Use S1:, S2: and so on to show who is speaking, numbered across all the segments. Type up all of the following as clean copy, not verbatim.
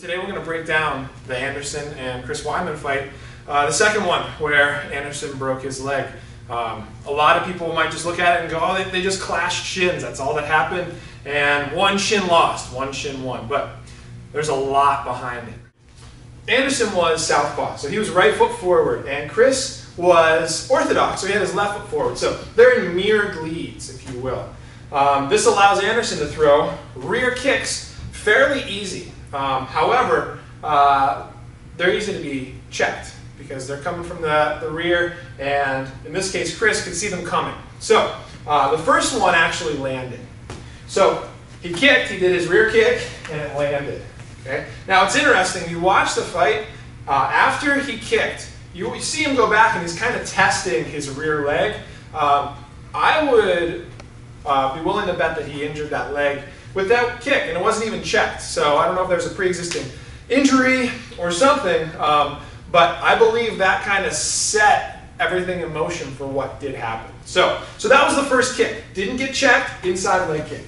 S1: Today we're going to break down the Anderson and Chris Weidman fight. The second one where Anderson broke his leg. A lot of people might just look at it and go, oh, they just clashed shins. That's all that happened. And one shin lost, one shin won. But there's a lot behind it. Anderson was southpaw, so he was right foot forward. And Chris was orthodox, so he had his left foot forward. So they're in mirrored leads, if you will. This allows Anderson to throw rear kicks fairly easy. However, they're easy to be checked because they're coming from the rear, and in this case, Chris could see them coming. So the first one actually landed. So he kicked, he did his rear kick, and it landed. Okay? Now it's interesting, you watch the fight, after he kicked, you see him go back and he's kind of testing his rear leg. I would be willing to bet that he injured that leg with that kick, and it wasn't even checked. So I don't know if there's a pre-existing injury or something, but I believe that kind of set everything in motion for what did happen. So that was the first kick. Didn't get checked, inside leg kick.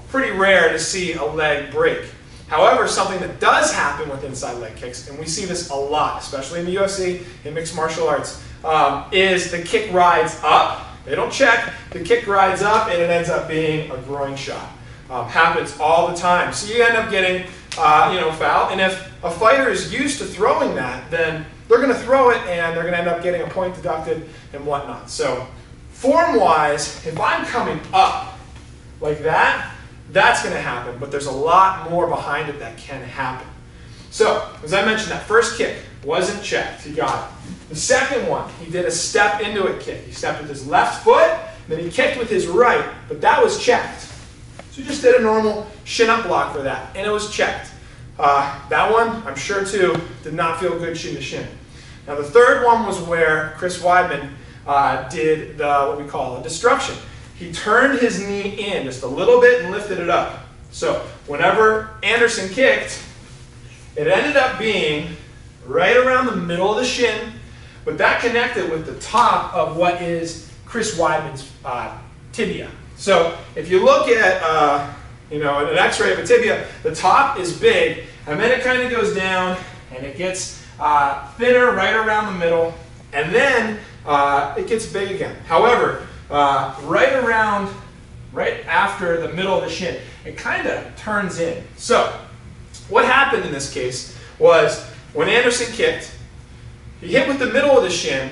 S1: Pretty rare to see a leg break. However, something that does happen with inside leg kicks, and we see this a lot, especially in the UFC, in mixed martial arts, is the kick rides up. They don't check, the kick rides up, and it ends up being a groin shot. Happens all the time. So you end up getting fouled, and if a fighter is used to throwing that, then they're going to throw it and they're going to end up getting a point deducted and whatnot. So form-wise, if I'm coming up like that, that's going to happen, but there's a lot more behind it that can happen. So, as I mentioned, that first kick wasn't checked. He got it. The second one, he did a step into it kick. He stepped with his left foot, then he kicked with his right, but that was checked. So he just did a normal shin-up block for that, and it was checked. That one, I'm sure too, did not feel good shin to shin. Now the third one was where Chris Weidman did what we call a destruction. He turned his knee in just a little bit and lifted it up. So whenever Anderson kicked, it ended up being right around the middle of the shin, but that connected with the top of what is Chris Weidman's tibia. So if you look at an x-ray of a tibia, the top is big, and then it kind of goes down, and it gets thinner right around the middle, and then it gets big again. However, right after the middle of the shin, it kind of turns in. So what happened in this case was when Anderson kicked, he hit with the middle of the shin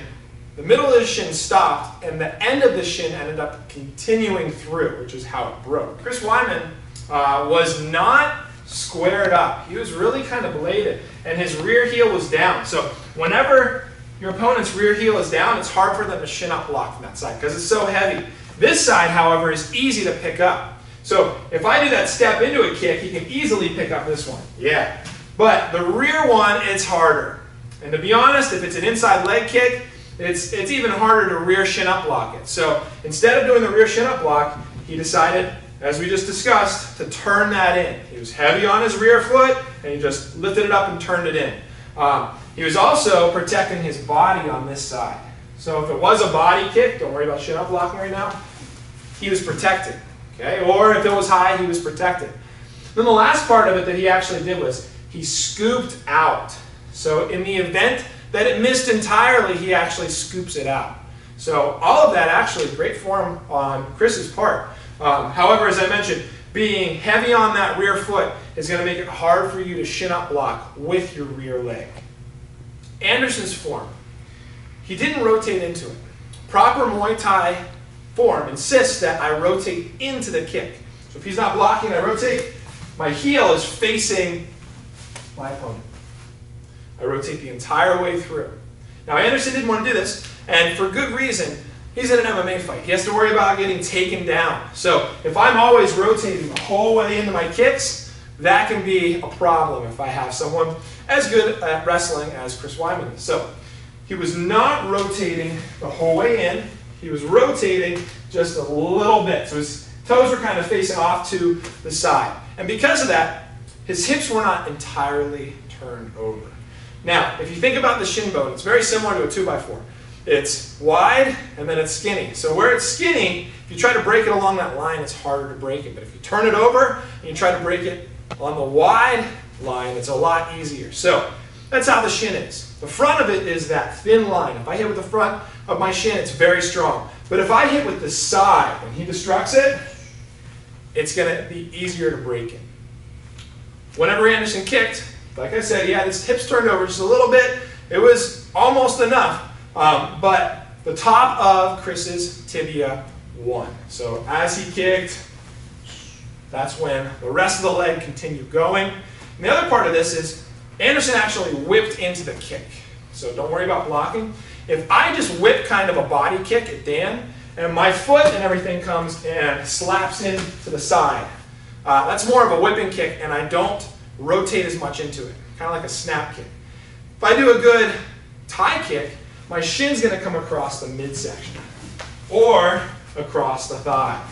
S1: stopped, and the end of the shin ended up continuing through, which is how it broke. Chris Weidman was not squared up. He was really kind of bladed, and his rear heel was down. So whenever your opponent's rear heel is down, it's hard for them to shin up block from that side because it's so heavy. This side, however, is easy to pick up. So if I do that step into a kick, he can easily pick up this one. Yeah. But the rear one, it's harder. And to be honest, if it's an inside leg kick, it's even harder to rear shin up block it. So instead of doing the rear shin up block, he decided, as we just discussed, to turn that in. He was heavy on his rear foot, and he just lifted it up and turned it in. He was also protecting his body on this side. So if it was a body kick, don't worry about shin up blocking right now, he was protected. Okay? Or if it was high, he was protected. Then the last part of it that he actually did was he scooped out. So in the event that it missed entirely, he actually scoops it out. So all of that actually great form on Chris's part. However, as I mentioned, being heavy on that rear foot is going to make it hard for you to shin up block with your rear leg. Anderson's form, he didn't rotate into it. Proper Muay Thai form insists that I rotate into the kick. So if he's not blocking, I rotate. My heel is facing my opponent. I rotate the entire way through. Now Anderson didn't want to do this, and for good reason. He's in an MMA fight. He has to worry about getting taken down. So if I'm always rotating the whole way into my kicks, that can be a problem if I have someone as good at wrestling as Chris Weidman is. So he was not rotating the whole way in. He was rotating just a little bit. So his toes were kind of facing off to the side. And because of that, his hips were not entirely turned over. Now, if you think about the shin bone, it's very similar to a 2x4. It's wide and then it's skinny. So where it's skinny, if you try to break it along that line, it's harder to break it. But if you turn it over and you try to break it on the wide line. It's a lot easier. So that's how the shin is. The front of it is that thin line. If I hit with the front of my shin, it's very strong. But if I hit with the side, when he destructs it, it's going to be easier to break it. Whenever Anderson kicked, like I said, he had his hips turned over just a little bit. It was almost enough, but the top of Chris's tibia won. So as he kicked, that's when the rest of the leg continued going. And the other part of this is Anderson actually whipped into the kick. So don't worry about blocking. If I just whip kind of a body kick at Dan, and my foot and everything comes and slaps in to the side, that's more of a whipping kick, and I don't rotate as much into it, kind of like a snap kick. If I do a good tie kick, my shin's going to come across the midsection or across the thigh.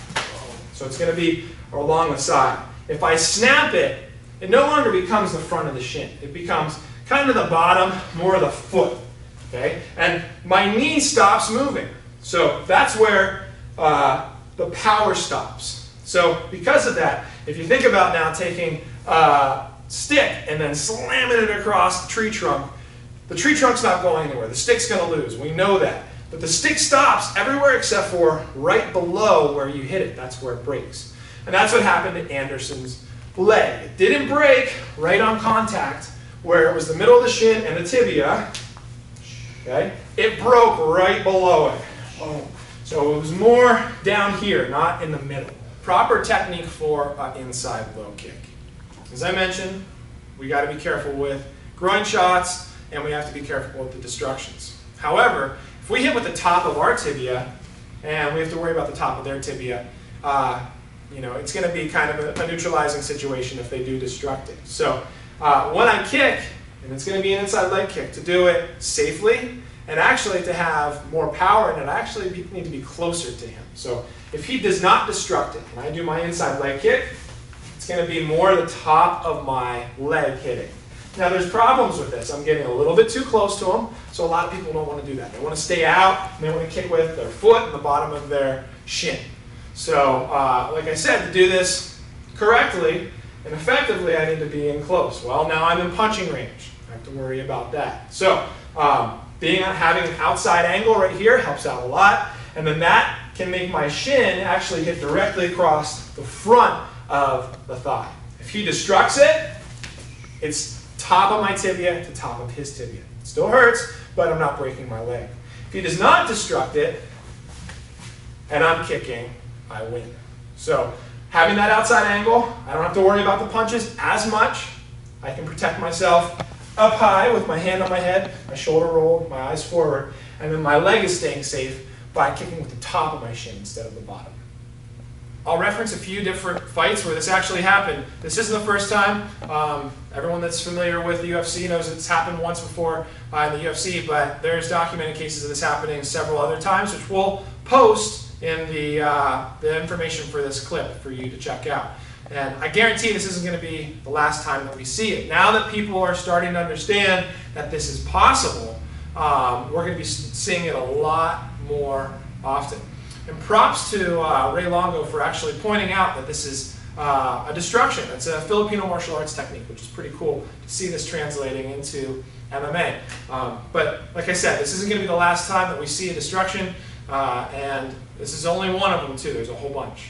S1: So it's going to be along the side. If I snap it, it no longer becomes the front of the shin. It becomes kind of the bottom, more of the foot. Okay? And my knee stops moving. So that's where the power stops. So because of that, if you think about now taking a stick and then slamming it across the tree trunk's not going anywhere. The stick's going to lose. We know that. But the stick stops everywhere except for right below where you hit it. That's where it breaks. And that's what happened to Anderson's leg. It didn't break right on contact where it was the middle of the shin and the tibia. Okay? It broke right below it. So it was more down here, not in the middle. Proper technique for an inside low kick. As I mentioned, we got to be careful with groin shots, and we have to be careful with the destructions. However, if we hit with the top of our tibia, and we have to worry about the top of their tibia, it's going to be kind of a neutralizing situation if they do destruct it. So when I kick, and it's going to be an inside leg kick, to do it safely and actually to have more power in it, I actually need to be closer to him. So if he does not destruct it, and I do my inside leg kick, it's going to be more the top of my leg hitting. Now there's problems with this. I'm getting a little bit too close to him, so a lot of people don't want to do that. They want to stay out, and they want to kick with their foot and the bottom of their shin. So like I said, to do this correctly and effectively, I need to be in close. Well, now I'm in punching range. I have to worry about that. So having an outside angle right here helps out a lot, and then that can make my shin actually hit directly across the front of the thigh. If he destructs it, it's top of my tibia to top of his tibia. It still hurts, but I'm not breaking my leg. If he does not destruct it, and I'm kicking, I win. So having that outside angle, I don't have to worry about the punches as much. I can protect myself up high with my hand on my head, my shoulder rolled, my eyes forward, and then my leg is staying safe by kicking with the top of my shin instead of the bottom. I'll reference a few different fights where this actually happened. This isn't the first time. Everyone that's familiar with the UFC knows it's happened once before in the UFC, but there's documented cases of this happening several other times, which we'll post in the information for this clip for you to check out. And I guarantee this isn't going to be the last time that we see it. Now that people are starting to understand that this is possible, we're going to be seeing it a lot more often. And props to Ray Longo for actually pointing out that this is a destruction. It's a Filipino martial arts technique, which is pretty cool to see this translating into MMA. But like I said, this isn't going to be the last time that we see a destruction, and this is only one of them too. There's a whole bunch.